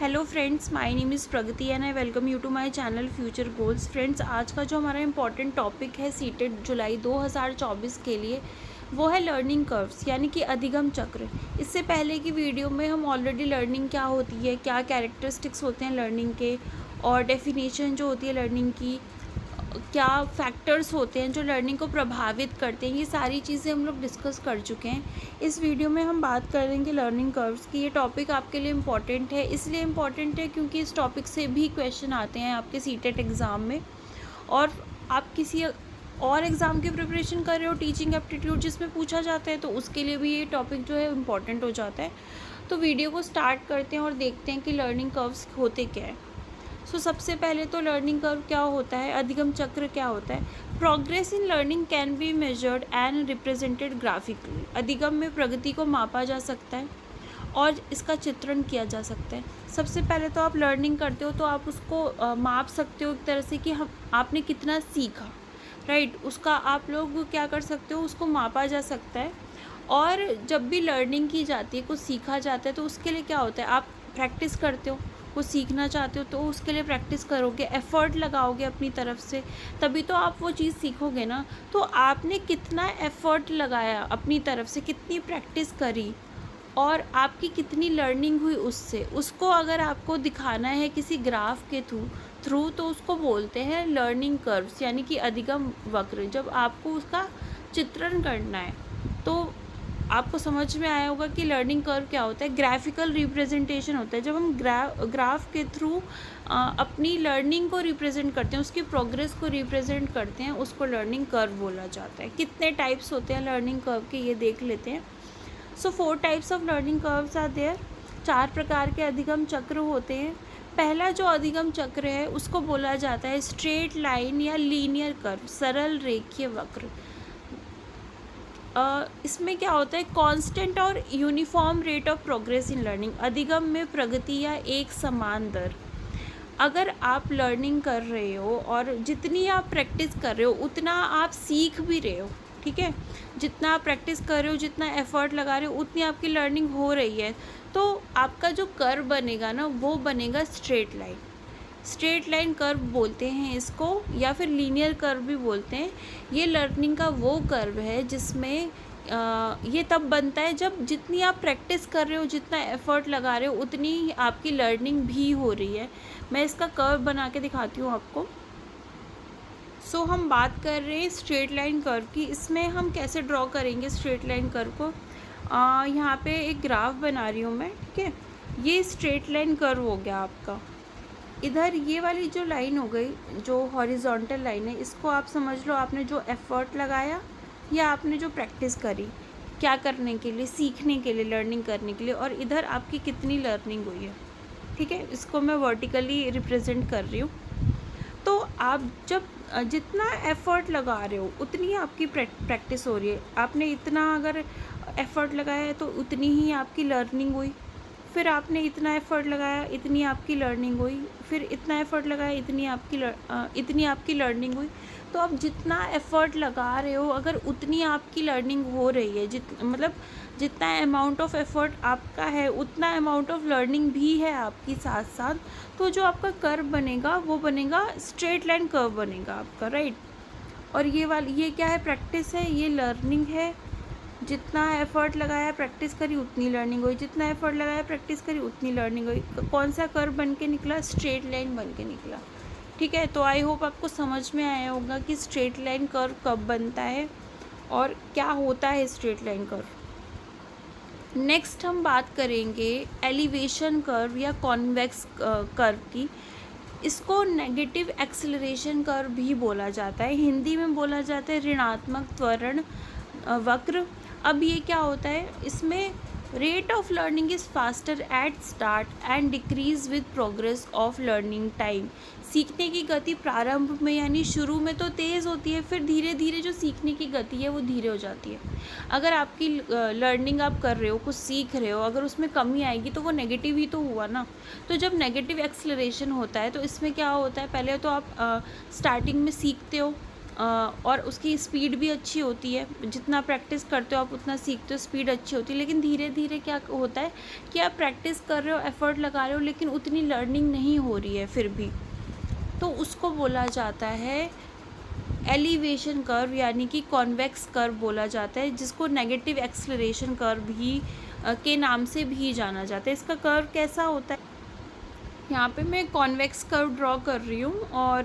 Hello friends, my name is Pragati and I welcome you to my channel future goals. Friends, आज का जो हमारा important topic है CTET जुलाई 2024 के लिए वो है लर्निंग कर्व्स यानी कि अधिगम चक्र। इससे पहले की वीडियो में हम ऑलरेडी लर्निंग क्या होती है, क्या कैरेक्टरिस्टिक्स होते हैं लर्निंग के, और डेफिनेशन जो होती है लर्निंग की, क्या फैक्टर्स होते हैं जो लर्निंग को प्रभावित करते हैं, ये सारी चीज़ें हम लोग डिस्कस कर चुके हैं। इस वीडियो में हम बात करेंगे लर्निंग कर्व्स की। ये टॉपिक आपके लिए इम्पॉर्टेंट है, इसलिए इम्पॉर्टेंट है क्योंकि इस टॉपिक से भी क्वेश्चन आते हैं आपके सीटेट एग्ज़ाम में। और आप किसी और एग्ज़ाम की प्रिपरेशन कर रहे हो, टीचिंग एप्टीट्यूड जिसमें पूछा जाता है, तो उसके लिए भी ये टॉपिक जो है इम्पॉर्टेंट हो जाता है। तो वीडियो को स्टार्ट करते हैं और देखते हैं कि लर्निंग कर्व्स होते क्या है। सबसे पहले तो लर्निंग कर्व क्या होता है, अधिगम चक्र क्या होता है। Progress in learning can be measured and represented graphically. अधिगम में प्रगति को मापा जा सकता है और इसका चित्रण किया जा सकता है। सबसे पहले तो आप लर्निंग करते हो तो आप उसको माप सकते हो एक तरह से कि हम आपने कितना सीखा, राइट। उसका आप लोग क्या कर सकते हो, उसको मापा जा सकता है। और जब भी लर्निंग की जाती है, कुछ सीखा जाता है, तो उसके लिए क्या होता है, आप प्रैक्टिस करते हो। कुछ सीखना चाहते हो तो उसके लिए प्रैक्टिस करोगे, एफ़र्ट लगाओगे अपनी तरफ से, तभी तो आप वो चीज़ सीखोगे ना। तो आपने कितना एफ़र्ट लगाया अपनी तरफ से, कितनी प्रैक्टिस करी और आपकी कितनी लर्निंग हुई उससे, उसको अगर आपको दिखाना है किसी ग्राफ के थ्रू तो उसको बोलते हैं लर्निंग कर्व्स यानी कि अधिगम वक्र। जब आपको उसका चित्रण करना है तो आपको समझ में आया होगा कि लर्निंग कर्व क्या होता है। ग्राफिकल रिप्रेजेंटेशन होता है, जब हम ग्राफ के थ्रू अपनी लर्निंग को रिप्रेजेंट करते हैं, उसकी प्रोग्रेस को रिप्रेजेंट करते हैं, उसको लर्निंग कर्व बोला जाता है। कितने टाइप्स होते हैं लर्निंग कर्व के, ये देख लेते हैं। 4 types of learning curves are there. 4 प्रकार के अधिगम चक्र होते हैं। पहला जो अधिगम चक्र है उसको बोला जाता है स्ट्रेट लाइन या लीनियर कर्व, सरल रेखीय वक्र। इसमें क्या होता है, कांस्टेंट और uniform rate of progress in learning. अधिगम में प्रगति या एक समान दर। अगर आप लर्निंग कर रहे हो और जितनी आप प्रैक्टिस कर रहे हो उतना आप सीख भी रहे हो, ठीक है। जितना आप प्रैक्टिस कर रहे हो, जितना एफर्ट लगा रहे हो, उतनी आपकी लर्निंग हो रही है, तो आपका जो कर्व बनेगा ना वो बनेगा straight line. Straight line curve बोलते हैं इसको, या फिर लीनियर कर्व भी बोलते हैं। ये लर्निंग का वो कर्व है जिसमें ये तब बनता है जब जितनी आप प्रैक्टिस कर रहे हो, जितना एफर्ट लगा रहे हो, उतनी आपकी लर्निंग भी हो रही है। मैं इसका कर्व बना के दिखाती हूँ आपको। हम बात कर रहे हैं स्ट्रेट लाइन कर्व की। इसमें हम कैसे ड्रॉ करेंगे स्ट्रेट लाइन कर्व को। यहाँ पे एक ग्राफ बना रही हूँ मैं, ठीक है। ये स्ट्रेट लाइन कर्व हो गया आपका। इधर ये वाली जो लाइन हो गई, जो हॉरिजॉन्टल लाइन है, इसको आप समझ लो आपने जो एफ़र्ट लगाया या आपने जो प्रैक्टिस करी, क्या करने के लिए, सीखने के लिए, लर्निंग करने के लिए, और इधर आपकी कितनी लर्निंग हुई है, ठीक है। इसको मैं वर्टिकली रिप्रेजेंट कर रही हूँ। तो आप जब जितना एफ़र्ट लगा रहे हो उतनी आपकी प्रैक्टिस हो रही है। आपने इतना अगर एफ़र्ट लगाया है तो उतनी ही आपकी लर्निंग हुई। फिर आपने इतना एफ़र्ट लगाया, इतनी आपकी लर्निंग हुई। फिर इतना एफ़र्ट लगाया, इतनी आपकी लर्निंग हुई। तो आप जितना एफ़र्ट लगा रहे हो, अगर उतनी आपकी लर्निंग हो रही है, मतलब जितना अमाउंट ऑफ एफ़र्ट आपका है उतना अमाउंट ऑफ लर्निंग भी है आपकी साथ साथ, तो जो आपका कर्व बनेगा वो बनेगा स्ट्रेट लाइन कर्व बनेगा आपका, राइट। और ये क्या है, प्रैक्टिस है, ये लर्निंग है। जितना एफ़र्ट लगाया, प्रैक्टिस करी, उतनी लर्निंग हुई। जितना एफ़र्ट लगाया, प्रैक्टिस करी, उतनी लर्निंग हुई। कौन सा कर्व बन के निकला, स्ट्रेट लाइन बन के निकला, ठीक है। तो आई होप आपको समझ में आया होगा कि स्ट्रेट लाइन कर्व कब बनता है और क्या होता है स्ट्रेट लाइन कर्व। नेक्स्ट हम बात करेंगे एलिवेशन कर्व या कॉन्वेक्स कर्व की। इसको नेगेटिव एक्सेलरेशन कर्व भी बोला जाता है, हिंदी में बोला जाता है ऋणात्मक त्वरण वक्र। अब ये क्या होता है, इसमें rate of learning is faster at start and decrease with progress of learning time. सीखने की गति प्रारंभ में यानी शुरू में तो तेज़ होती है, फिर धीरे धीरे जो सीखने की गति है वो धीरे हो जाती है। अगर आपकी लर्निंग आप कर रहे हो, कुछ सीख रहे हो, अगर उसमें कमी आएगी तो वो नेगेटिव ही तो हुआ ना। तो जब नेगेटिव एक्सेलरेशन होता है तो इसमें क्या होता है, पहले तो आप स्टार्टिंग में सीखते हो, और उसकी स्पीड भी अच्छी होती है। जितना प्रैक्टिस करते हो आप उतना सीखते हो, स्पीड अच्छी होती है। लेकिन धीरे धीरे क्या होता है कि आप प्रैक्टिस कर रहे हो, एफ़र्ट लगा रहे हो, लेकिन उतनी लर्निंग नहीं हो रही है फिर भी, तो उसको बोला जाता है एलिवेशन कर्व, यानी कि कॉन्वेक्स कर्व बोला जाता है, जिसको नेगेटिव एक्सेलरेशन कर्व भी के नाम से भी जाना जाता है। इसका कर्व कैसा होता है, यहाँ पे मैं कॉन्वेक्स कर्व ड्रॉ कर रही हूँ और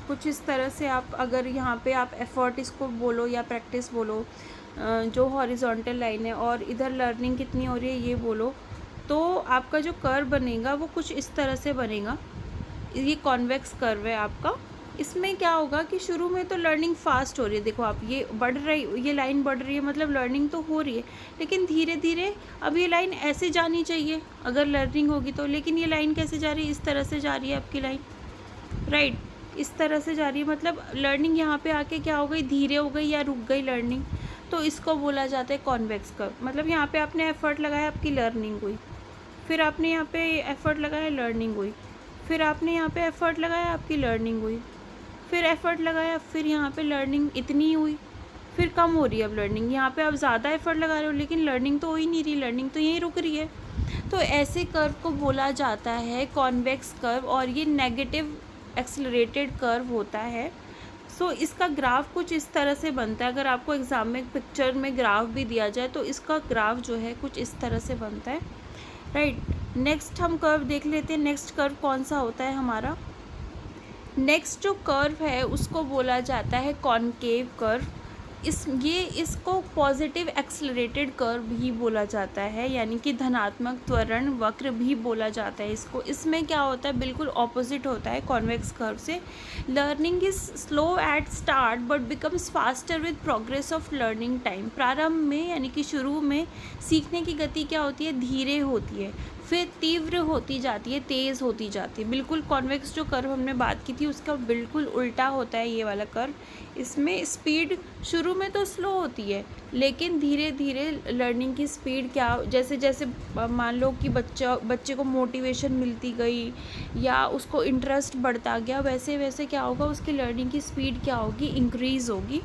कुछ इस तरह से आप अगर यहाँ पे आप एफ़र्ट इसको बोलो या प्रैक्टिस बोलो, जो हॉरिजॉन्टल लाइन है, और इधर लर्निंग कितनी हो रही है ये बोलो, तो आपका जो कर्व बनेगा वो कुछ इस तरह से बनेगा। ये कॉन्वेक्स कर्व है आपका। इसमें क्या होगा कि शुरू में तो लर्निंग फास्ट हो रही है, देखो आप ये बढ़ रही, ये लाइन बढ़ रही है, मतलब लर्निंग तो हो रही है, लेकिन धीरे धीरे अब ये लाइन ऐसे जानी चाहिए अगर लर्निंग होगी तो, लेकिन ये लाइन कैसे जा रही है, इस तरह से जा रही है आपकी लाइन, राइट, इस तरह से जा रही है। मतलब लर्निंग यहाँ पे आके क्या हो गई, धीरे हो गई या रुक गई लर्निंग, तो इसको बोला जाता है कॉन्वेक्स कर्व। मतलब यहाँ पे आपने एफ़र्ट लगाया, आपकी लर्निंग हुई, फिर आपने यहाँ पे एफ़र्ट लगाया, लर्निंग हुई, फिर आपने यहाँ पे एफ़र्ट लगाया, आपकी लर्निंग हुई, फिर एफ़र्ट लगाया, फिर यहाँ पे लर्निंग इतनी हुई, फिर कम हो रही है अब लर्निंग। यहाँ पे आप ज़्यादा एफ़र्ट लगा रहे हो लेकिन लर्निंग तो हो ही नहीं रही, लर्निंग तो यहीं रुक रही है। तो ऐसे कर्व को बोला जाता है कॉन्वेक्स कर्व, और ये नेगेटिव एक्सेलरेटेड कर्व होता है। सो इसका ग्राफ कुछ इस तरह से बनता है। अगर आपको एग्ज़ाम में पिक्चर में ग्राफ भी दिया जाए तो इसका ग्राफ जो है कुछ इस तरह से बनता है, राइट। नेक्स्ट हम कर्व देख लेते हैं। नेक्स्ट कर्व कौन सा होता है हमारा, नेक्स्ट जो कर्व है उसको बोला जाता है कॉनकेव कर्व। इसको पॉजिटिव एक्सेलरेटेड कर्व भी बोला जाता है, यानी कि धनात्मक त्वरण वक्र भी बोला जाता है इसको। इसमें क्या होता है, बिल्कुल ऑपोजिट होता है कॉन्वेक्स कर्व से। Learning is slow eight start but becomes faster with progress of learning time. प्रारंभ में यानी कि शुरू में सीखने की गति क्या होती है, धीरे होती है, फिर तीव्र होती जाती है, तेज़ होती जाती है। बिल्कुल कॉन्वेक्स जो कर्व हमने बात की थी उसका बिल्कुल उल्टा होता है ये वाला कर्व। इसमें स्पीड शुरू में तो स्लो होती है, लेकिन धीरे धीरे लर्निंग की स्पीड क्या, जैसे जैसे मान लो कि बच्चे को मोटिवेशन मिलती गई या उसको इंटरेस्ट बढ़ता गया, वैसे वैसे क्या होगा, उसकी लर्निंग की स्पीड क्या होगी, इंक्रीज़ होगी।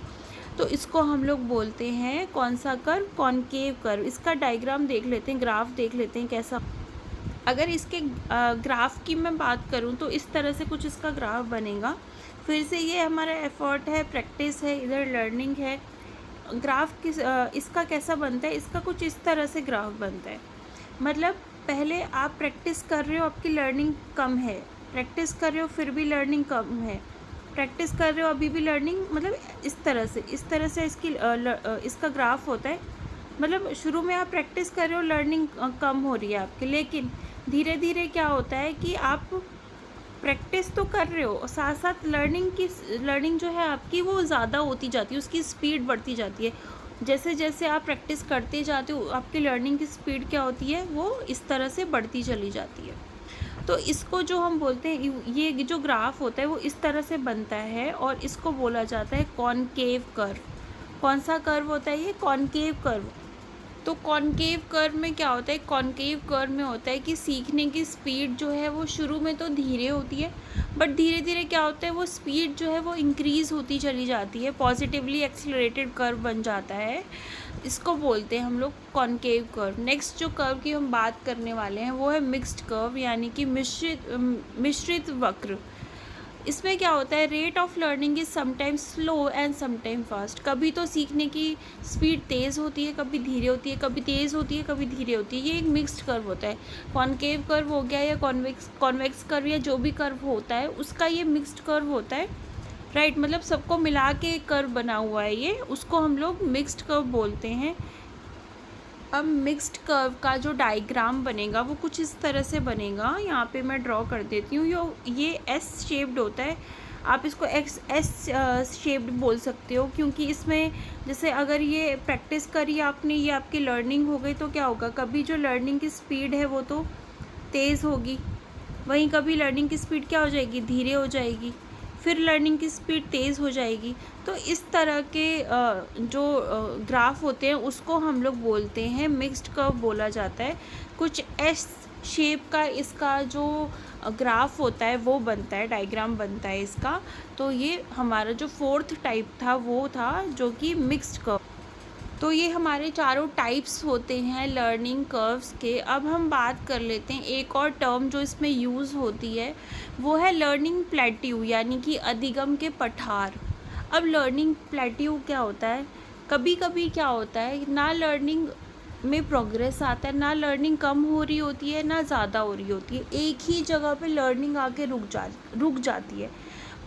तो इसको हम लोग बोलते हैं कौन सा कर्व, कॉनकेव कर्व। इसका डायग्राम देख लेते हैं, ग्राफ देख लेते हैं कैसा। अगर इसके ग्राफ की मैं बात करूं तो इस तरह से कुछ इसका ग्राफ बनेगा। फिर से ये हमारा एफ़र्ट है, प्रैक्टिस है, इधर लर्निंग है। ग्राफ इसका कैसा बनता है, इसका कुछ इस तरह से ग्राफ बनता है। मतलब पहले आप प्रैक्टिस कर रहे हो, आपकी लर्निंग कम है, प्रैक्टिस कर रहे हो फिर भी लर्निंग कम है, प्रैक्टिस कर रहे हो अभी भी लर्निंग, मतलब इस तरह से इसका ग्राफ होता है। मतलब शुरू में आप प्रैक्टिस कर रहे हो, लर्निंग कम हो रही है आपकी, लेकिन धीरे धीरे क्या होता है कि आप प्रैक्टिस तो कर रहे हो, साथ साथ लर्निंग जो है आपकी वो ज़्यादा होती जाती है, उसकी स्पीड बढ़ती जाती है। जैसे जैसे आप प्रैक्टिस करते जाते हो आपकी लर्निंग की स्पीड क्या होती है, वो इस तरह से बढ़ती चली जाती है। तो इसको जो हम बोलते हैं, ये जो ग्राफ होता है वो इस तरह से बनता है और इसको बोला जाता है कॉनकेव कर्व। कौन सा कर्व होता है ये, कॉनकेव कर्व। तो कॉनकेव कर्व में क्या होता है, कॉनकेव कर्व में होता है कि सीखने की स्पीड जो है वो शुरू में तो धीरे होती है, बट धीरे धीरे क्या होता है, वो स्पीड जो है वो इंक्रीज़ होती चली जाती है, पॉजिटिवली एक्सेलरेटेड कर्व बन जाता है। इसको बोलते हैं हम लोग कॉनकेव कर्व। नेक्स्ट जो कर्व की हम बात करने वाले हैं वो है मिक्स्ड कर्व, यानी कि मिश्रित वक्र। इसमें क्या होता है, rate of learning is sometimes slow and sometime fast. कभी तो सीखने की स्पीड तेज़ होती है, कभी धीरे होती है, कभी तेज़ होती है, कभी धीरे होती है। ये एक मिक्स्ड कर्व होता है। कॉनकेव कर्व हो गया या कॉन्वेक्स कर्व या जो भी कर्व होता है उसका ये मिक्स्ड कर्व होता है, राइट। मतलब सबको मिला के कर्व बना हुआ है ये, उसको हम लोग मिक्स्ड कर्व बोलते हैं। अब मिक्स्ड कर्व का जो डायग्राम बनेगा वो कुछ इस तरह से बनेगा। यहाँ पे मैं ड्रॉ कर देती हूँ। ये एस शेप्ड होता है, आप इसको एस शेप्ड बोल सकते हो, क्योंकि इसमें जैसे अगर ये प्रैक्टिस करी आपने, ये आपकी लर्निंग हो गई, तो क्या होगा, कभी जो लर्निंग की स्पीड है वो तो तेज़ होगी, वहीं कभी लर्निंग की स्पीड क्या हो जाएगी, धीरे हो जाएगी, फिर लर्निंग की स्पीड तेज़ हो जाएगी। तो इस तरह के जो ग्राफ होते हैं उसको हम लोग बोलते हैं मिक्स्ड कर्व बोला जाता है। कुछ एस शेप का इसका जो ग्राफ होता है वो बनता है, डायग्राम बनता है इसका। तो ये हमारा जो फोर्थ टाइप था वो था जो कि मिक्स्ड कर्व। तो ये हमारे चारों टाइप्स होते हैं लर्निंग कर्व्स के। अब हम बात कर लेते हैं एक और टर्म जो इसमें यूज़ होती है, वो है लर्निंग प्लेट्यू, यानी कि अधिगम के पठार। अब लर्निंग प्लेट्यू क्या होता है, कभी कभी क्या होता है ना लर्निंग में प्रोग्रेस आता है, ना लर्निंग कम हो रही होती है ना ज़्यादा हो रही होती है, एक ही जगह पे लर्निंग आके रुक जाती है।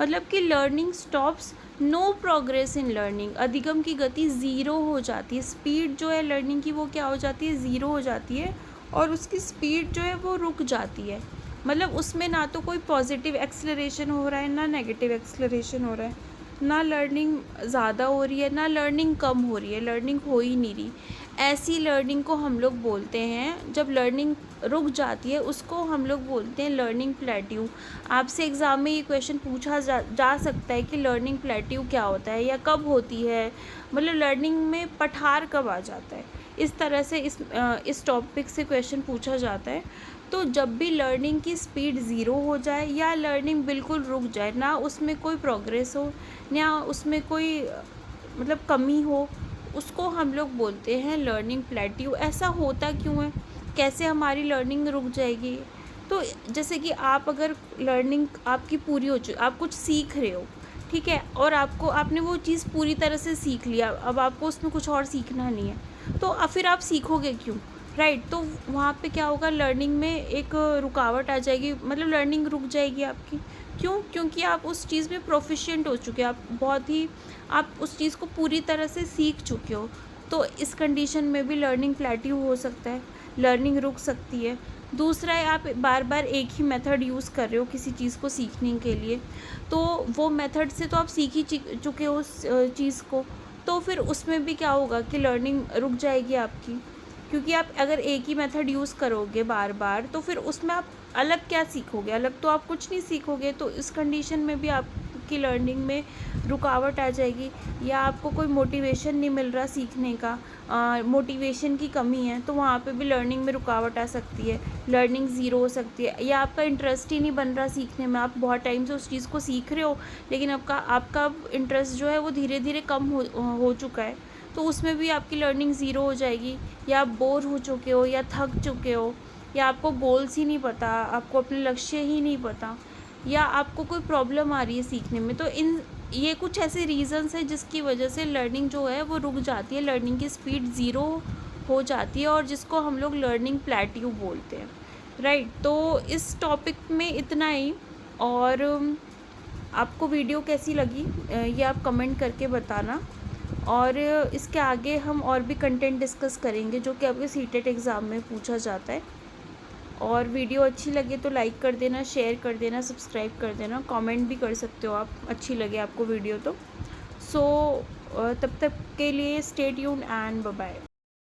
मतलब कि learning stops, no progress in learning, अधिगम की गति ज़ीरो हो जाती है, स्पीड जो है लर्निंग की वो क्या हो जाती है, ज़ीरो हो जाती है, और उसकी स्पीड जो है वो रुक जाती है। मतलब उसमें ना तो कोई पॉजिटिव एक्सेलरेशन हो रहा है ना नेगेटिव एक्सेलरेशन हो रहा है, ना लर्निंग ज़्यादा हो रही है ना लर्निंग कम हो रही है, लर्निंग हो ही नहीं रही। ऐसी लर्निंग को हम लोग बोलते हैं, जब लर्निंग रुक जाती है उसको हम लोग बोलते हैं लर्निंग प्लेट्यू। आपसे एग्ज़ाम में ये क्वेश्चन पूछा जा सकता है कि लर्निंग प्लेट्यू क्या होता है या कब होती है, मतलब लर्निंग में पठार कब आ जाता है। इस तरह से इस टॉपिक से क्वेश्चन पूछा जाता है। तो जब भी लर्निंग की स्पीड ज़ीरो हो जाए या लर्निंग बिल्कुल रुक जाए, ना उसमें कोई प्रोग्रेस हो ना उसमें कोई मतलब कमी हो, उसको हम लोग बोलते हैं लर्निंग प्लेट्यू। ऐसा होता क्यों है, कैसे हमारी लर्निंग रुक जाएगी? तो जैसे कि आप अगर लर्निंग आपकी पूरी हो चुकी, आप कुछ सीख रहे हो, ठीक है, और आपने वो चीज़ पूरी तरह से सीख लिया, अब आपको उसमें कुछ और सीखना नहीं है, तो फिर आप सीखोगे क्यों, राइट? तो वहाँ पे क्या होगा, लर्निंग में एक रुकावट आ जाएगी, मतलब लर्निंग रुक जाएगी आपकी। क्यों? क्योंकि आप उस चीज़ में प्रोफिशिएंट हो चुके हैं, आप बहुत ही आप उस चीज़ को पूरी तरह से सीख चुके हो। तो इस कंडीशन में भी लर्निंग प्लेट्यू हो सकता है, लर्निंग रुक सकती है। दूसरा है, आप बार बार एक ही मेथड यूज़ कर रहे हो किसी चीज़ को सीखने के लिए, तो वो मेथड से तो आप सीख ही चुके हो उस चीज़ को, तो फिर उसमें भी क्या होगा कि लर्निंग रुक जाएगी आपकी। क्योंकि आप अगर एक ही मेथड यूज़ करोगे बार बार, तो फिर उसमें आप अलग क्या सीखोगे, अलग तो आप कुछ नहीं सीखोगे। तो इस कंडीशन में भी आपकी लर्निंग में रुकावट आ जाएगी, या आपको कोई मोटिवेशन नहीं मिल रहा सीखने का, मोटिवेशन की कमी है, तो वहाँ पे भी लर्निंग में रुकावट आ सकती है, लर्निंग ज़ीरो हो सकती है, या आपका इंटरेस्ट ही नहीं बन रहा सीखने में, आप बहुत टाइम से उस चीज़ को सीख रहे हो लेकिन आपका इंटरेस्ट जो है वो धीरे धीरे कम हो चुका है, तो उसमें भी आपकी लर्निंग ज़ीरो हो जाएगी। या आप बोर हो चुके हो या थक चुके हो, या आपको गोल्स ही नहीं पता, आपको अपने लक्ष्य ही नहीं पता, या आपको कोई प्रॉब्लम आ रही है सीखने में, तो ये कुछ ऐसे रीज़न्स हैं जिसकी वजह से लर्निंग जो है वो रुक जाती है, लर्निंग की स्पीड ज़ीरो हो जाती है, और जिसको हम लोग लर्निंग प्लेट्यू बोलते हैं, राइट? तो इस टॉपिक में इतना ही। और आपको वीडियो कैसी लगी ये आप कमेंट करके बताना, और इसके आगे हम और भी कंटेंट डिस्कस करेंगे जो कि आपके सीटेट एग्ज़ाम में पूछा जाता है। और वीडियो अच्छी लगे तो लाइक कर देना, शेयर कर देना, सब्सक्राइब कर देना, कमेंट भी कर सकते हो आप, अच्छी लगे आपको वीडियो तो। सो तब तक के लिए stay tuned and bye bye.